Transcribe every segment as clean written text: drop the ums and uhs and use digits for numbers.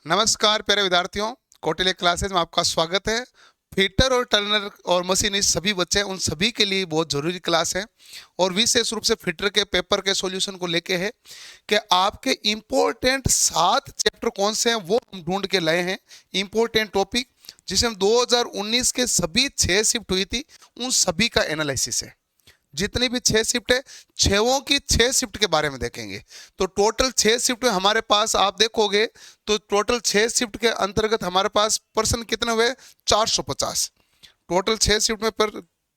नमस्कार प्यारे विद्यार्थियों, कौटिल्य क्लासेज में आपका स्वागत है। फिटर और टर्नर और मशीनिस्ट सभी बच्चे हैं, उन सभी के लिए बहुत जरूरी क्लास है और विशेष रूप से फिटर के पेपर के सॉल्यूशन को लेके है कि आपके इंपॉर्टेंट 7 चैप्टर कौन से हैं वो हम ढूंढ के लाए हैं। इंपॉर्टेंट टॉपिक जिसमें 2019 के सभी 6 शिफ्ट हुई थी उन सभी का एनालिसिस है। जितनी भी 6 शिफ्ट है, 6 की 6 शिफ्ट के बारे में देखेंगे। तो टोटल 6 शिफ्ट में हमारे पास आप देखोगे तो टोटल 6 शिफ्ट के अंतर्गत हमारे पास पर्सन कितने हुए? 450। टोटल 6 शिफ्ट में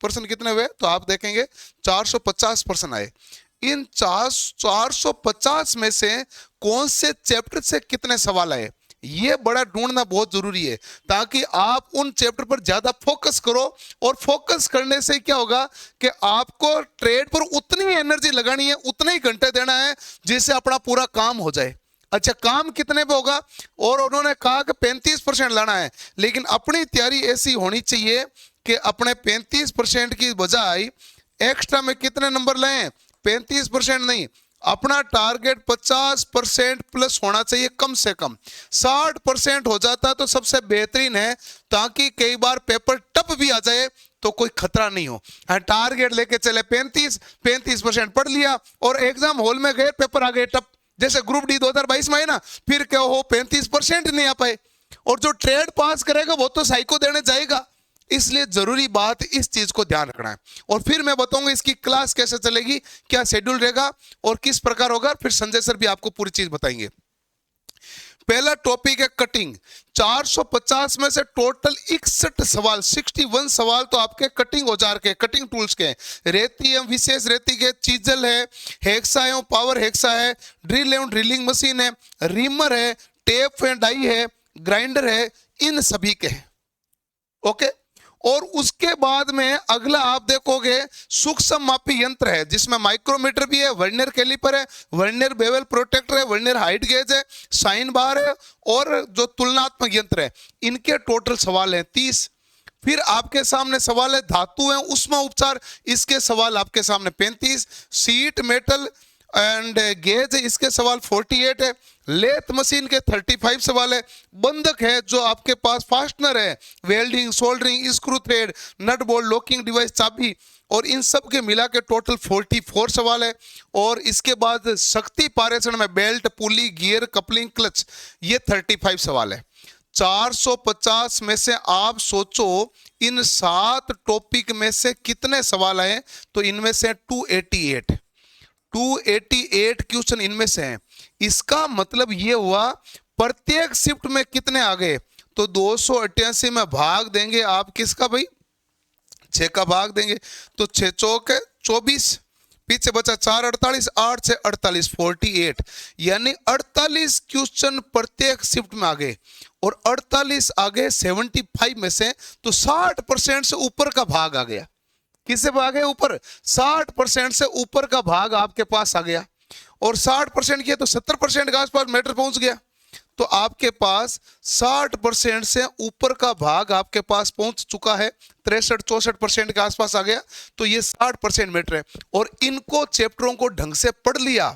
पर्सन कितने हुए तो आप देखेंगे 450 पर्सन आए। इन 450 में से कौन से चैप्टर से कितने सवाल आए ये बड़ा ढूंढना बहुत जरूरी है, ताकि आप उन चैप्टर पर ज्यादा फोकस करो। और फोकस करने से क्या होगा कि आपको ट्रेड पर उतनी ही एनर्जी लगानी है, उतने ही घंटे देना है जिससे अपना पूरा काम हो जाए। अच्छा, काम कितने पे होगा? और उन्होंने कहा कि 35% लाना है, लेकिन अपनी तैयारी ऐसी होनी चाहिए कि अपने 35% की बजाय एक्स्ट्रा में कितने नंबर लें? 35% नहीं, अपना टारगेट 50% प्लस होना चाहिए कम से कम। 60% हो जाता तो सबसे बेहतरीन है, ताकि कई बार पेपर टफ भी आ जाए तो कोई खतरा नहीं हो। टारगेट लेके चले 35% पढ़ लिया और एग्जाम हॉल में गए, पेपर आ गए टफ, जैसे ग्रुप डी 2022 में है ना, फिर क्या हो 35% नहीं आ पाए। और जो ट्रेड पास करेगा वो तो साइको देने जाएगा। इसलिए जरूरी बात इस चीज को ध्यान रखना है। और फिर मैं बताऊंगा इसकी क्लास कैसे चलेगी, क्या शेड्यूल रहेगा और किस प्रकार होगा। फिर संजय सर भी आपको पूरी चीज बताएंगे। पहला टॉपिक है कटिंग। 450 में से टोटल 61 सवाल, 61 सवाल तो आपके कटिंग औजार के, कटिंग टूल्स के। रेती एवं विशेष रेती के, चीजल है, हेक्सा एवं पावर हेक्सा है, ड्रिल एवं ड्रिलिंग मशीन है, रीमर है, टेप एंड डाई है, ग्राइंडर है, इन सभी के हैं। ओके। और उसके बाद में अगला आप देखोगे सूक्ष्म मापी यंत्र है, जिसमें माइक्रोमीटर भी है, वर्नियर कैलिपर है, वर्नियर बेवल प्रोटेक्टर है, वर्नियर हाइट गेज है, साइन बार है और जो तुलनात्मक यंत्र है। इनके टोटल सवाल हैं 30। फिर आपके सामने सवाल है धातु है उष्मा उपचार, इसके सवाल आपके सामने 35। सीट मेटल एंड गेज इसके सवाल 48 है। लेथ मशीन के 35 सवाल है। बंधक है जो आपके पास, फास्टनर है, welding, soldering, screw thread, nut bolt, locking device, चाबी, और इन सब के मिला के टोटल 44 सवाल है। और इसके बाद शक्ति पारेषण में बेल्ट, पुली, गियर, कपलिंग, क्लच, ये 35 सवाल है। 450 में से आप सोचो इन 7 टॉपिक में से कितने सवाल आए? तो इनमें से 288 क्वेश्चन इनमें से हैं। इसका मतलब ये हुआ प्रत्येक शिफ्ट में कितने आ गए? तो 288 में भाग देंगे आप किसका भाई? 6 का भाग देंगे तो 6 चौक 24, पीछे बचा 4 48, 8 से 48, 48, यानी 48 क्वेश्चन प्रत्येक शिफ्ट में आ गए। और 48 आ गए 75 में से, तो 60% से ऊपर का भाग आ गया। किससे भाग गए ऊपर? 60% से ऊपर का भाग आपके पास आ गया। और 60% किया तो 70% के आसपास मैटर पहुंच गया। तो आपके पास 60% से ऊपर का भाग आपके पास पहुंच चुका है, 63-64% के आसपास आ गया। तो ये 60% मैटर है। और इनको चैप्टरों को ढंग से पढ़ लिया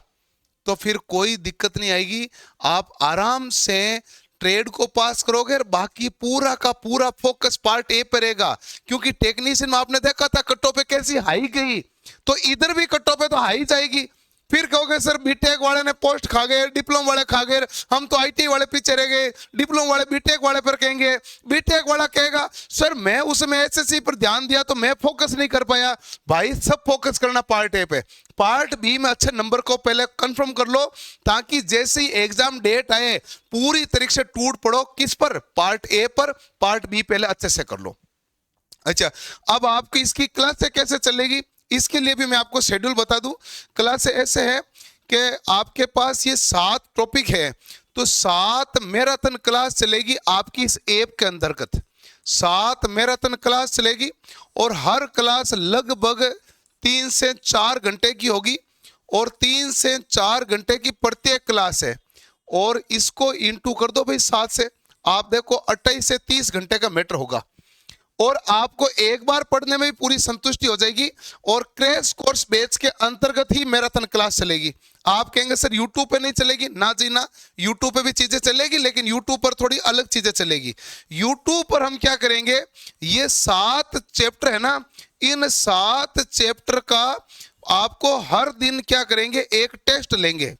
तो फिर कोई दिक्कत नहीं आएगी, आप आराम से ट्रेड को पास करोगे। और बाकी पूरा का पूरा फोकस पार्ट ए पर रहेगा, क्योंकि टेक्नीशियन में आपने देखा था कट ऑफ पे कैसी हाई गई, तो इधर भी कट ऑफ पे तो हाई जाएगी। फिर कहोगे सर बीटेक वाले ने पोस्ट खा गए, डिप्लोमा वाले खा गए, हम तो आईटी वाले पीछे रह गए। डिप्लोमा वाले बीटेक वाले पर कहेंगे, बीटेक वाला कहेगा सर मैं उसमें एसएससी पर ध्यान दिया तो मैं फोकस नहीं कर पाया। भाई सब फोकस करना पार्ट ए पे। पार्ट बी में अच्छे नंबर को पहले कंफर्म कर लो, ताकि जैसे ही एग्जाम डेट आए पूरी तरीके से टूट पड़ो। किस पर? पार्ट ए पर। पार्ट बी पहले अच्छे से कर लो। अच्छा, अब आपकी इसकी क्लास से कैसे चलेगी इसके लिए भी मैं आपको शेड्यूल बता दूं। क्लास ऐसे है कि आपके पास ये 7 टॉपिक है, तो 7 मैराथन क्लास चलेगी आपकी इस ऐप के अंतर्गत। 7 मैराथन क्लास चलेगी और हर क्लास लगभग 3 से 4 घंटे की होगी। और 3 से 4 घंटे की प्रत्येक क्लास है। और इसको इंटू कर दो भाई 7 से, आप देखो 28 से 30 घंटे का मैटर होगा। और आपको एक बार पढ़ने में भी पूरी संतुष्टि हो जाएगी। और क्रैश कोर्स बैच के अंतर्गत ही मैराथन क्लास चलेगी। आप कहेंगे सर यूट्यूब पे नहीं चलेगी, ना जी ना, यूट्यूब पे भी चीजें चलेगी, लेकिन यूट्यूब पर थोड़ी अलग चीजें चलेगी। यूट्यूब पर हम क्या करेंगे, ये 7 चैप्टर है ना, इन 7 चैप्टर का आपको हर दिन क्या करेंगे, एक टेस्ट लेंगे,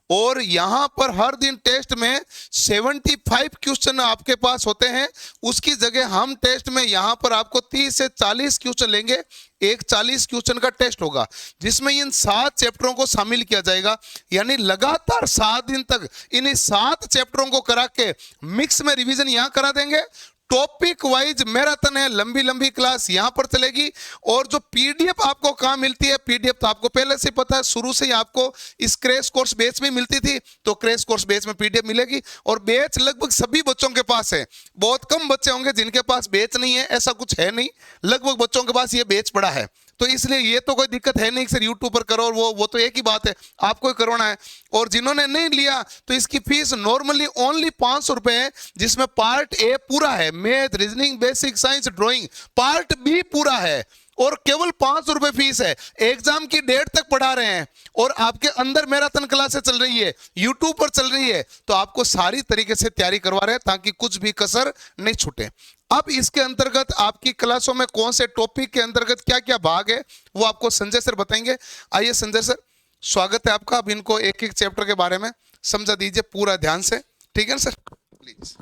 और यहां पर हर दिन टेस्ट में 75 क्वेश्चन आपके पास होते हैं। उसकी जगह हम टेस्ट में यहां पर आपको 30 से 40 क्वेश्चन लेंगे। एक 40 क्वेश्चन का टेस्ट होगा, जिसमें इन 7 चैप्टरों को शामिल किया जाएगा। यानी लगातार 7 दिन तक इन 7 चैप्टरों को करा के मिक्स में रिवीजन यहां करा देंगे। टॉपिक वाइज मैराथन है, लंबी लंबी क्लास यहां पर चलेगी। और जो पीडीएफ आपको कहां मिलती है, पीडीएफ तो आपको पहले से पता है, शुरू से ही आपको इस क्रैश कोर्स बैच में मिलती थी, तो क्रैश कोर्स बैच में पीडीएफ मिलेगी। और बैच लगभग सभी बच्चों के पास है, बहुत कम बच्चे होंगे जिनके पास बैच नहीं है, ऐसा कुछ है नहीं, लगभग बच्चों के पास ये बैच पड़ा है। तो इसलिए ये तो कोई दिक्कत है नहीं सर यूट्यूब पर करो, और वो तो एक ही बात है, आपको ही करवाना है। और जिन्होंने नहीं लिया तो इसकी फीस नॉर्मली ओनली 500 रुपए है, जिसमें पार्ट ए पूरा है, math, reasoning, basic science, drawing, part B पूरा है, और केवल 500 रुपए फीस है। एग्जाम की डेट तक पढ़ा रहे हैं, और आपके अंदर मैराथन क्लासें चल रही है, यूट्यूब पर चल रही है, तो आपको सारी तरीके से तैयारी करवा रहे हैं ताकि कुछ भी कसर नहीं छूटे। अब इसके अंतर्गत आपकी क्लासों में कौन से टॉपिक के अंतर्गत क्या क्या भाग है, वो आपको संजय सर बताएंगे। आइए संजय सर, स्वागत है आपका। अब इनको एक एक चैप्टर के बारे में समझा दीजिए पूरा ध्यान से, ठीक है ना सर, प्लीज।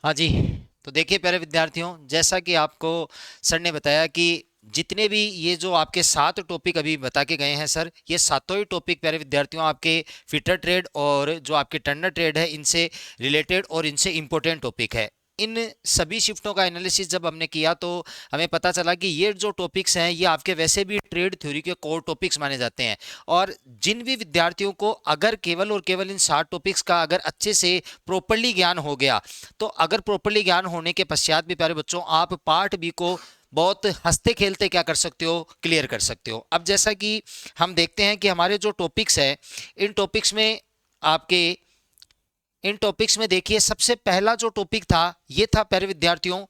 हाँ जी। तो देखिए प्यारे विद्यार्थियों, जैसा कि आपको सर ने बताया कि जितने भी ये जो आपके 7 टॉपिक अभी बता के गए हैं सर, ये सातों ही टॉपिक प्यारे विद्यार्थियों आपके फिटर ट्रेड और जो आपके टर्नर ट्रेड है इनसे रिलेटेड और इनसे इम्पोर्टेंट टॉपिक है। इन सभी शिफ्टों का एनालिसिस जब हमने किया तो हमें पता चला कि ये जो टॉपिक्स हैं ये आपके वैसे भी ट्रेड थ्योरी के कोर टॉपिक्स माने जाते हैं। और जिन भी विद्यार्थियों को अगर केवल और केवल इन 7 टॉपिक्स का अगर अच्छे से प्रॉपरली ज्ञान हो गया, तो अगर प्रॉपरली ज्ञान होने के पश्चात भी प्यारे बच्चों आप पार्ट बी को बहुत हंसते खेलते क्या कर सकते हो, क्लियर कर सकते हो। अब जैसा कि हम देखते हैं कि हमारे जो टॉपिक्स है, इन टॉपिक्स में आपके इन टॉपिक्स में देखिए सबसे पहला जो टॉपिक था ये था प्यारे विद्यार्थियों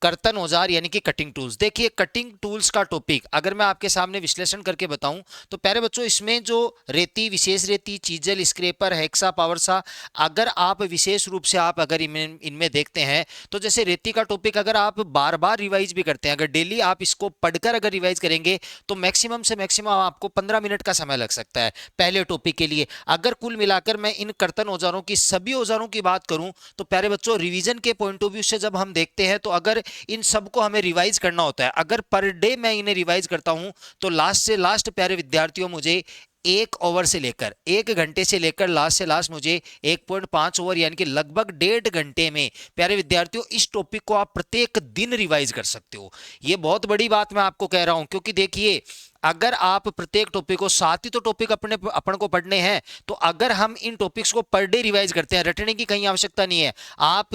कर्तन औजार यानी कि कटिंग टूल्स। देखिए कटिंग टूल्स का टॉपिक अगर मैं आपके सामने विश्लेषण करके बताऊं तो प्यारे बच्चों इसमें जो रेती, विशेष रेती, चीजल, स्क्रैपर, हेक्सा, पावरसा, अगर आप विशेष रूप से आप अगर इनमें देखते हैं तो जैसे रेती का टॉपिक अगर आप बार बार रिवाइज भी करते हैं, अगर डेली आप इसको पढ़कर अगर रिवाइज करेंगे तो मैक्सिमम से मैक्सिमम आपको 15 मिनट का समय लग सकता है पहले टॉपिक के लिए। अगर कुल मिलाकर मैं इन कर्तन औजारों की सभी औजारों की बात करूं तो प्यारे बच्चों रिवीजन के पॉइंट ऑफ व्यू से जब हम देखते हैं तो अगर इन सबको हमें रिवाइज करना होता है, अगर पर डे मैं इन्हें रिवाइज करता हूं तो लास्ट से लास्ट प्यारे विद्यार्थियों मुझे 1 ओवर से लेकर 1 घंटे से लेकर लास्ट से लास्ट मुझे 1.5 ओवर यानी कि लगभग 1.5 घंटे में प्यारे विद्यार्थियों इस टॉपिक को आप प्रत्येक दिन रिवाइज कर सकते हो। ये बहुत बड़ी बात मैं आपको कह रहा हूं, क्योंकि देखिए अगर आप प्रत्येक टॉपिक को 7 ही तो टॉपिक अपन को पढ़ने हैं, तो अगर हम इन टॉपिक्स को पर डे रिवाइज करते हैं, रटने की कहीं आवश्यकता नहीं है। आप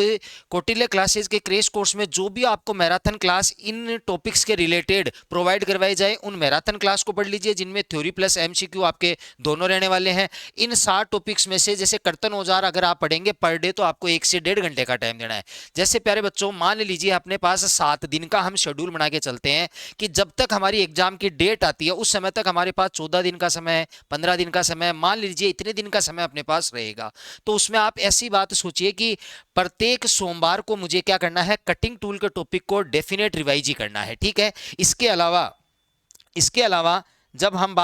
कौटिल्य क्लासेस के क्रैश कोर्स में जो भी आपको मैराथन क्लास इन टॉपिक्स के रिलेटेड प्रोवाइड करवाई जाए उन मैराथन क्लास को पढ़ लीजिए, जिनमें थ्योरी प्लस एमसीक्यू आपके दोनों रहने वाले हैं। इन 7 टॉपिक्स में से जैसे कर्तन औजार अगर आप पढ़ेंगे पर डे तो आपको 1 से 1.5 घंटे का टाइम देना है। जैसे प्यारे बच्चों मान लीजिए अपने पास 7 दिन का हम शेड्यूल बना के चलते हैं कि जब तक हमारी एग्जाम की डेट आती है उस समय तक हमारे पास 14 दिन का समय है, 15 दिन का समय, मान लीजिए इतने दिन का समय अपने पास रहेगा। तो उसमें आप ऐसी बात सोचिए कि प्रत्येक सोमवार को मुझे क्या करना है, कटिंग टूल के टॉपिक को डेफिनेट रिवाइज ही करना है, ठीक है। इसके अलावा जब हम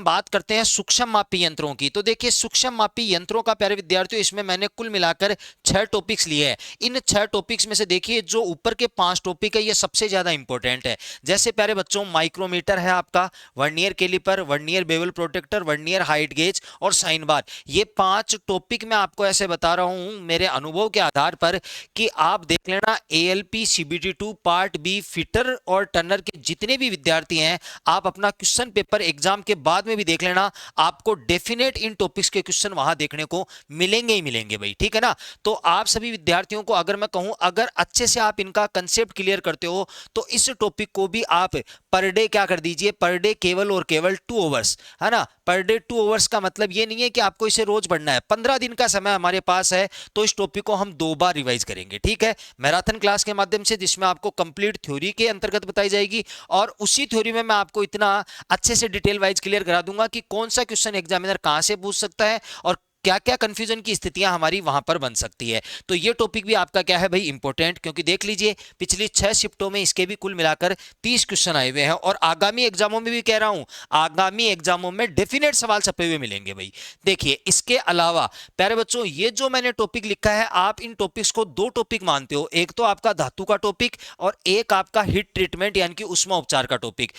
बात करते हैं सूक्ष्म मापी यंत्रों की, तो देखिए सूक्ष्म मापी यंत्रों का प्यारे विद्यार्थियों इसमें मैंने कुल मिलाकर 6 टॉपिक्स लिए हैं। इन 6 टॉपिक्स में से देखिए जो ऊपर के 5 टॉपिक है ये सबसे ज्यादा इंपॉर्टेंट है। जैसे प्यारे बच्चों माइक्रोमीटर है आपका, vernier calliper, vernier bevel protractor, vernier height gauge और साइन बार। ये 5 टॉपिक मैं आपको ऐसे बता रहा हूं मेरे अनुभव के आधार पर कि आप देख लेना ALP CBT2 part B fitter और टर्नर के जितने भी विद्यार्थी हैं आप अपना क्वेश्चन पेपर एग्जाम के बाद में भी देख लेना, आपको डेफिनेट इन टॉपिक्स के क्वेश्चन वहां देखने को मिलेंगे ही मिलेंगे भाई, ठीक है ना। तो आप सभी विद्यार्थियों को अगर मैं कहूं, अगर अच्छे से आप इनका कंसेप्ट क्लियर करते हो तो इस टॉपिक को भी आप पर डे क्या कर दीजिए, पर डे केवल और केवल 2 आवर्स, है ना। पर डे 2 आवर्स का मतलब ये नहीं है कि आपको इसे रोज पढ़ना है, 15 दिन का समय हमारे पास है, तो इस टॉपिक को हम 2 बार रिवाइज करेंगे, ठीक है, मैराथन क्लास के माध्यम से, जिसमें आपको कंप्लीट थ्योरी के अंतर्गत बताई जाएगी, और उसी थ्योरी में मैं आपको इतना अच्छे से डिटेल वाइज क्लियर करा दूंगा कि कौन सा क्वेश्चन एग्जामिनर कहां से पूछ सकता है और क्या क्या कंफ्यूजन की स्थितियां हमारी वहां पर बन सकती है। तो ये टॉपिक भी आपका क्या है भाई, इंपॉर्टेंट, क्योंकि देख लीजिए पिछली 6 शिफ्टों में इसके भी कुल मिलाकर 30 क्वेश्चन आए हुए हैं, और आगामी एग्जामों में भी कह रहा हूं, आगामी एग्जामों में डेफिनेट सवाल छपे हुए मिलेंगे भाई। देखिए इसके अलावा प्यारे बच्चों, ये जो मैंने टॉपिक लिखा है, आप इन टॉपिक्स को 2 टॉपिक मानते हो, एक तो आपका धातु का टॉपिक और एक आपका हीट ट्रीटमेंट यानी कि ऊष्मा उपचार का टॉपिक।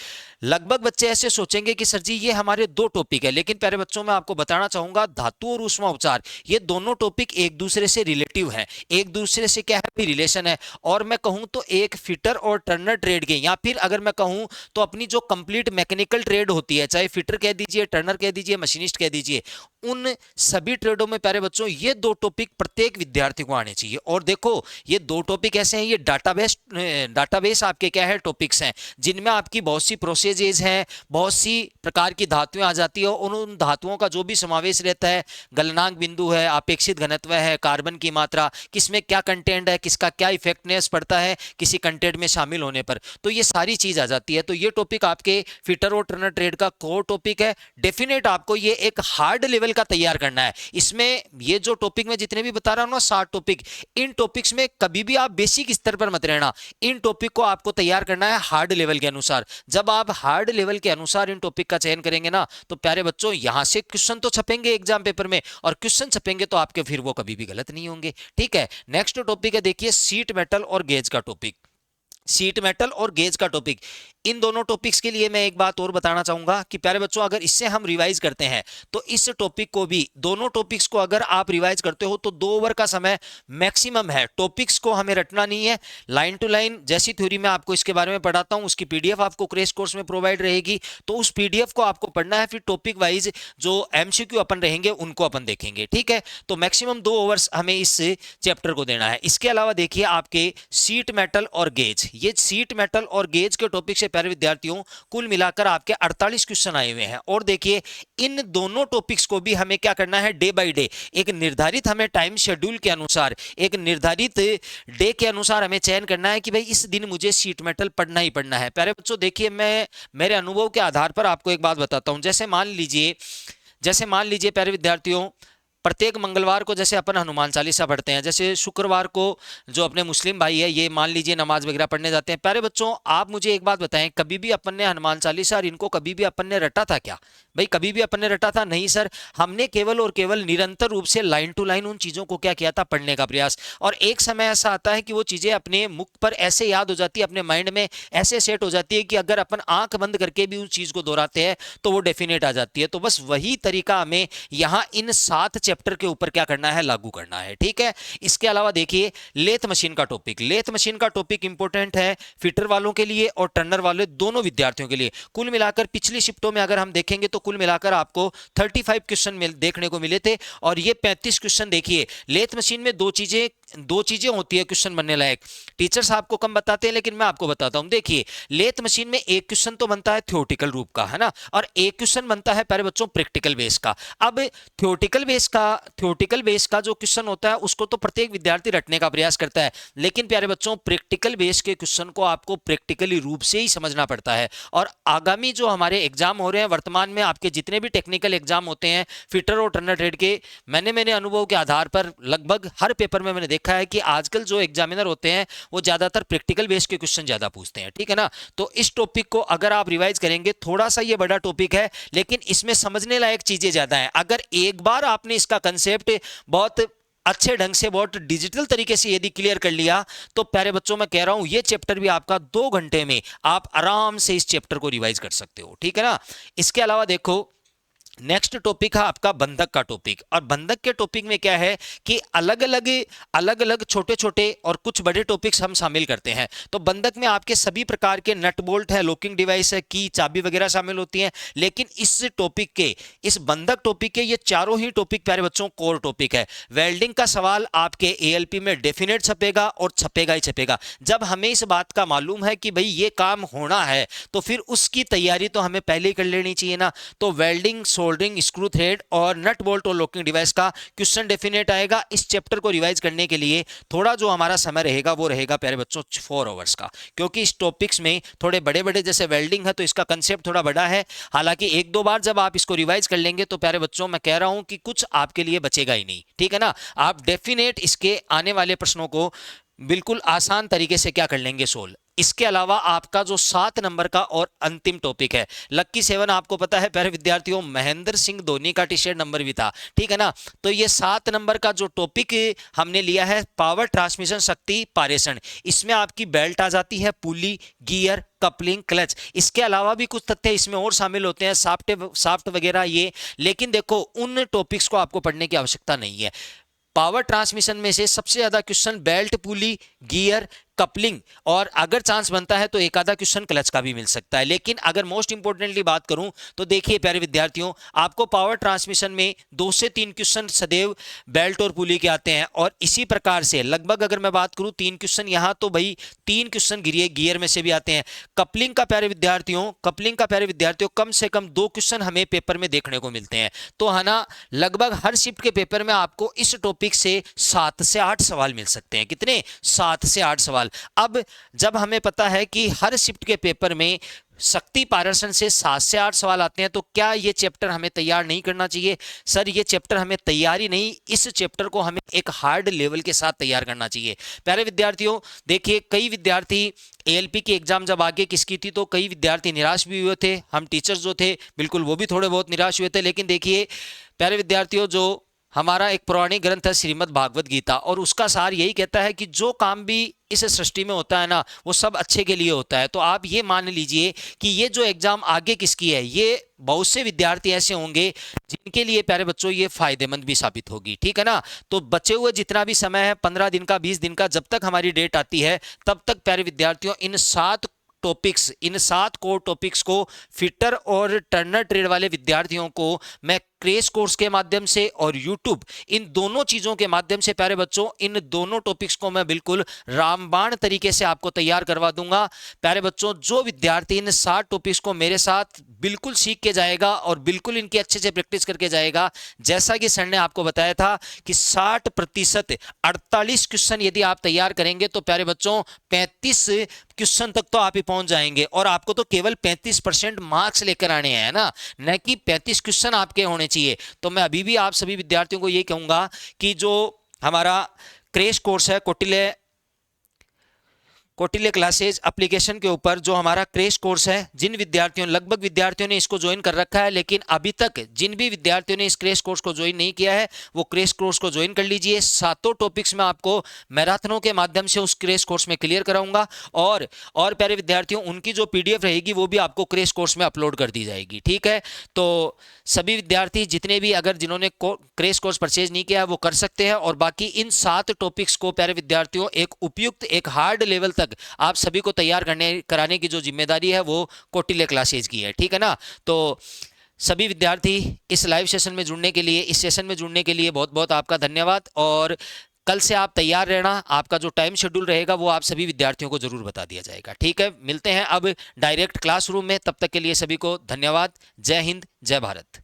लगभग बच्चे ऐसे सोचेंगे कि सर जी ये हमारे 2 टॉपिक है, लेकिन प्यारे बच्चों मैं आपको बताना चाहूंगा, धातु और ऊष्मा उपचार ये दोनों टॉपिक एक दूसरे से रिलेटिव हैं, एक दूसरे से क्या है, रिलेशन है। और मैं कहूं तो एक फिटर और टर्नर ट्रेड के, या फिर अगर मैं कहूं तो अपनी जो कंप्लीट मैकेनिकल ट्रेड होती है, चाहे फिटर कह दीजिए, टर्नर कह दीजिए, मशीनिस्ट कह दीजिए, उन सभी ट्रेडों में प्यारे बच्चों ये 2 टॉपिक प्रत्येक विद्यार्थी को आने चाहिए। और देखो ये 2 टॉपिक ऐसे हैं, ये डाटाबेस आपके क्या है, टॉपिक्स हैं, जिनमें आपकी बहुत सी प्रोसेजेज हैं, बहुत सी प्रकार की धातुएं आ जाती है, और उन धातुओं का जो भी समावेश रहता है, गलनांक बिंदु है, अपेक्षित घनत्व है, कार्बन की मात्रा, किसमें क्या कंटेंट है, किसका क्या इफेक्टनेस पड़ता है किसी कंटेंट में शामिल होने पर, तो ये सारी चीज आ जाती है। तो ये टॉपिक आपके फिटर और टर्नर ट्रेड का कोर टॉपिक है। डेफिनेट आपको ये एक हार्ड लेवल का तैयार करना है। इसमें ये जो टॉपिक मैं जितने भी बता रहा हूं ना, 60 टॉपिक, इन टॉपिक्स में कभी भी आप बेसिक स्तर पर मत रहना, इन टॉपिक को आपको तैयार करना है हार्ड लेवल के अनुसार। जब आप हार्ड लेवल के अनुसार इन टॉपिक का चयन करेंगे ना, तो प्यारे बच्चों यहां से क्वेश्चन तो छपेंगे एग्जाम पेपर में, और क्वेश्चन छपेंगे तो आपके फिर वो कभी भी गलत नहीं होंगे, ठीक है। नेक्स्ट टॉपिक है देखिए सीट मेटल और गेज का टॉपिक, सीट मेटल और गेज का टॉपिक। इन दोनों टॉपिक्स के लिए मैं एक बात और बताना चाहूंगा कि प्यारे बच्चों, अगर इससे हम रिवाइज करते हैं तो इस टॉपिक को भी, दोनों टॉपिक्स को अगर आप रिवाइज करते हो तो 2 ओवर का समय मैक्सिमम है। टॉपिक्स को हमें रटना नहीं है, लाइन टू लाइन जैसी थ्योरी में आपको इसके बारे में पढ़ाता हूं, उसकी पीडीएफ आपको क्रैश कोर्स में प्रोवाइड रहेगी, तो उस पीडीएफ को आपको पढ़ना है, फिर टॉपिक वाइज जो एमसीक्यू अपन रहेंगे उनको अपन देखेंगे, ठीक है। तो मैक्सिमम 2 ओवर्स हमें इस चैप्टर को देना है। इसके अलावा देखिए आपके सीट मेटल और गेज, ये सीट मेटल और गेज के टॉपिक से प्यारे विद्यार्थियों कुल मिलाकर आपके 48 क्वेश्चन आए हुए हैं। और देखिए इन दोनों टॉपिक्स को भी हमें क्या करना है, डे बाय डे, एक निर्धारित हमें टाइम शेड्यूल के अनुसार, एक निर्धारित डे के अनुसार हमें चयन करना है कि भाई इस दिन मुझे सीट मेटल पढ़ना ही पढ़ना है। प्यारे बच्चों देखिए, मैं मेरे अनुभव के आधार पर आपको एक बात बताता हूं। जैसे मान लीजिए प्यारे विद्यार्थियों, प्रत्येक मंगलवार को जैसे अपन हनुमान चालीसा पढ़ते हैं, जैसे शुक्रवार को जो अपने मुस्लिम भाई है ये मान लीजिए नमाज वगैरह पढ़ने जाते हैं। प्यारे बच्चों आप मुझे एक बात बताएं, कभी भी अपन ने हनुमान चालीसा और इनको कभी भी अपन ने रटा था क्या? भाई कभी भी अपन ने रटा था? नहीं सर, हमने केवल और केवल निरंतर रूप से लाइन टू लाइन उन चीजों को क्या किया था, पढ़ने का प्रयास। और एक समय ऐसा आता है कि वो चीजें अपने मुख पर ऐसे याद हो जाती है, अपने माइंड में ऐसे सेट हो जाती है कि अगर अपन आंख बंद करके भी उस चीज को दोहराते हैं तो वो डेफिनेट आ जाती है। तो बस वही तरीका हमें यहाँ इन 7 चैप्टर के ऊपर क्या करना है, लागू करना है, ठीक है। इसके अलावा देखिए लेथ मशीन का टॉपिक, लेथ मशीन का टॉपिक इंपॉर्टेंट है फिटर वालों के लिए और टर्नर वाले दोनों विद्यार्थियों के लिए। कुल मिलाकर पिछली शिफ्टों में अगर हम देखेंगे तो कुल मिलाकर आपको 35 क्वेश्चन देखने को मिले थे, और ये 35 क्वेश्चन देखिए, लेथ मशीन में दो चीजें होती है क्वेश्चन बनने लायक। टीचर्स आपको कम बताते हैं लेकिन मैं आपको बताता हूं। देखिए लेथ मशीन में एक क्वेश्चन तो बनता है थ्योरेटिकल रूप का, है ना, और एक क्वेश्चन बनता है प्यारे बच्चों प्रैक्टिकल बेस का। अब थ्योरेटिकल बेस का जो क्वेश्चन होता है उसको तो प्रत्येक विद्यार्थी रटने का प्रयास करता है, लेकिन प्यारे बच्चों प्रैक्टिकल बेस के क्वेश्चन को आपको प्रैक्टिकली रूप से ही समझना पड़ता है। और आगामी जो हमारे एग्जाम हो रहे हैं, वर्तमान में आपके जितने भी टेक्निकल एग्जाम होते हैं फिटर और टर्नर ट्रेड के, मैंने अनुभव के आधार पर लगभग हर पेपर में मैंने देखा है कि आजकल जो एग्जामिनर होते हैं वो ज्यादातर प्रैक्टिकल बेस के क्वेश्चन ज्यादा पूछते हैं, ठीक है ना। तो इस टॉपिक को अगर आप रिवाइज करेंगे, थोड़ा सा ये बड़ा टॉपिक है लेकिन इसमें समझने लायक चीजें ज्यादा हैं। अगर एक बार आपने इसका कंसेप्ट बहुत अच्छे ढंग से, बहुत डिजिटल तरीके से यदि क्लियर कर लिया, तो प्यारे बच्चों मैं कह रहा हूं ये चैप्टर भी आपका 2 घंटे में आप आराम से इस चैप्टर को रिवाइज कर सकते हो, ठीक है ना। इसके अलावा देखो नेक्स्ट टॉपिक है आपका बंधक का टॉपिक। और बंधक के टॉपिक में क्या है कि अलग अलग छोटे छोटे और कुछ बड़े टॉपिक्स हम शामिल करते हैं। तो बंधक में आपके सभी प्रकार के नट बोल्ट है, लॉकिंग डिवाइस है, की, चाबी वगैरह शामिल होती हैं। लेकिन इस टॉपिक के, इस बंधक टॉपिक के ये चारों ही टॉपिक प्यारे बच्चों कोर टॉपिक है। वेल्डिंग का सवाल आपके एएलपी में डेफिनेट छपेगा और छपेगा ही छपेगा। जब हमें इस बात का मालूम है कि भाई ये काम होना है तो फिर उसकी तैयारी तो हमें पहले ही कर लेनी चाहिए ना। तो वेल्डिंग, सोल्डरिंग, स्क्रू थ्रेड और नट बोल्ट और लॉकिंग डिवाइस का क्वेश्चन डेफिनेट आएगा। इस चैप्टर को रिवाइज करने के लिए थोड़ा जो हमारा समय रहेगा वो रहेगा प्यारे बच्चों 4 आवर्स का, क्योंकि इस टॉपिक्स में थोड़े बड़े बड़े, जैसे वेल्डिंग है तो इसका कंसेप्ट थोड़ा बड़ा है। हालांकि एक दो बार जब आप इसको रिवाइज कर लेंगे तो प्यारे बच्चों मैं कह रहा हूं कि कुछ आपके लिए बचेगा ही नहीं, ठीक है ना। आप डेफिनेट इसके आने वाले प्रश्नों को बिल्कुल आसान तरीके से क्या कर लेंगे, सोल्व। इसके अलावा आपका जो 7 नंबर का और अंतिम टॉपिक है लक्की 7, आपको पता है प्यारे विद्यार्थियों महेंद्र सिंह धोनी का टी-शर्ट नंबर भी था, ठीक है ना। तो ये 7 नंबर का जो टॉपिक हमने लिया है पावर ट्रांसमिशन शक्ति पारेषण, इसमें आपकी बेल्ट आ जाती है, पुली, गियर, कपलिंग, क्लच। इसके अलावा भी कुछ तथ्य इसमें और शामिल होते हैं, साफ्ट वगैरह ये। लेकिन देखो उन टॉपिक्स को आपको पढ़ने की आवश्यकता नहीं है। पावर ट्रांसमिशन में से सबसे ज्यादा क्वेश्चन बेल्ट, पुली, गियर, कपलिंग और अगर चांस बनता है तो एक आधा क्वेश्चन क्लच का भी मिल सकता है। लेकिन अगर मोस्ट इंपोर्टेंटली बात करूं तो देखिए प्यारे विद्यार्थियों, आपको पावर ट्रांसमिशन में 2 से 3 क्वेश्चन सदैव बेल्ट और पुली के आते हैं। और इसी प्रकार से लगभग अगर मैं बात करूं 3 क्वेश्चन यहां, तो भाई 3 क्वेश्चन गियर में से भी आते हैं। कपलिंग का प्यारे विद्यार्थियों कम से कम 2 क्वेश्चन हमें पेपर में देखने को मिलते हैं। तो है ना, लगभग हर शिफ्ट के पेपर में आपको इस टॉपिक से 7 से 8 सवाल मिल सकते हैं। कितने? 7 से 8 सवाल। अब जब हमें पता है कि हर शिफ्ट के पेपर में शक्ति पारेषण से 7 से 8 सवाल आते हैं, तो क्या ये चैप्टर हमें तैयार नहीं करना चाहिए? सर ये चैप्टर हमें तैयारी नहीं, इस चैप्टर को हमें एक हार्ड लेवल के साथ तैयार करना चाहिए। प्यारे विद्यार्थियों देखिए, कई विद्यार्थी एएलपी की एग्जाम जब आगे किसकी थी तो कई विद्यार्थी निराश भी हुए थे। हम टीचर्स जो थे बिल्कुल वो भी थोड़े बहुत निराश हुए थे। लेकिन देखिए प्यारे विद्यार्थियों, जो हमारा एक पौराणिक ग्रंथ है श्रीमद् भागवत गीता, और उसका सार यही कहता है कि जो काम भी इस सृष्टि में होता है ना वो सब अच्छे के लिए होता है। तो आप ये मान लीजिए कि ये जो एग्जाम आगे किसकी है, ये बहुत से विद्यार्थी ऐसे होंगे जिनके लिए प्यारे बच्चों ये फायदेमंद भी साबित होगी, ठीक है ना। तो बचे हुए जितना भी समय है 15 दिन का, 20 दिन का, जब तक हमारी डेट आती है तब तक प्यारे विद्यार्थियों इन 7 कोर टॉपिक्स को फिटर और टर्नर ट्रेड वाले विद्यार्थियों को मैं क्रैश कोर्स के माध्यम से और यूट्यूब, इन दोनों चीजों के माध्यम से प्यारे बच्चों इन दोनों टॉपिक्स को मैं बिल्कुल रामबाण तरीके से आपको तैयार करवा दूंगा। प्यारे बच्चों, जो विद्यार्थी इन 7 टॉपिक्स को मेरे साथ बिल्कुल सीख के जाएगा और बिल्कुल इनकी अच्छे से प्रैक्टिस करके जाएगा, जैसा कि सर ने आपको बताया था कि 60% 48 क्वेश्चन यदि आप तैयार करेंगे तो प्यारे बच्चों 35 क्वेश्चन तक तो आप ही पहुंच जाएंगे। और आपको तो केवल 35% मार्क्स लेकर आने हैं ना, न कि 35 क्वेश्चन आपके होने चाहिए। तो मैं अभी भी आप सभी विद्यार्थियों को ये कहूंगा कि जो हमारा क्रैश कोर्स है कौटिल्य क्लासेज एप्लीकेशन के ऊपर, जो हमारा क्रैश कोर्स है, जिन विद्यार्थियों, लगभग विद्यार्थियों ने इसको ज्वाइन कर रखा है, लेकिन अभी तक जिन भी विद्यार्थियों ने इस क्रैश कोर्स को ज्वाइन नहीं किया है वो क्रैश कोर्स को ज्वाइन कर लीजिए। 7 टॉपिक्स में आपको मैराथनों के माध्यम से उस क्रैश कोर्स में क्लियर कराऊंगा। और प्यारे विद्यार्थियों, उनकी जो पीडीएफ रहेगी वो भी आपको क्रैश कोर्स में अपलोड कर दी जाएगी, ठीक है। तो सभी विद्यार्थी जितने भी अगर जिन्होंने क्रैश कोर्स परचेज नहीं किया है वो कर सकते हैं। और बाकी इन 7 टॉपिक्स को प्यारे विद्यार्थियों एक उपयुक्त, एक हार्ड लेवल तक आप सभी को तैयार कराने की जो जिम्मेदारी है वो कौटिल्य क्लासेज की है, ठीक है ना। तो सभी विद्यार्थी इस लाइव सेशन में जुड़ने के लिए, इस सेशन में जुड़ने के लिए बहुत बहुत आपका धन्यवाद। और कल से आप तैयार रहना, आपका जो टाइम शेड्यूल रहेगा वो आप सभी विद्यार्थियों को जरूर बता दिया जाएगा, ठीक है। मिलते हैं अब डायरेक्ट क्लासरूम में, तब तक के लिए सभी को धन्यवाद। जय हिंद, जय भारत।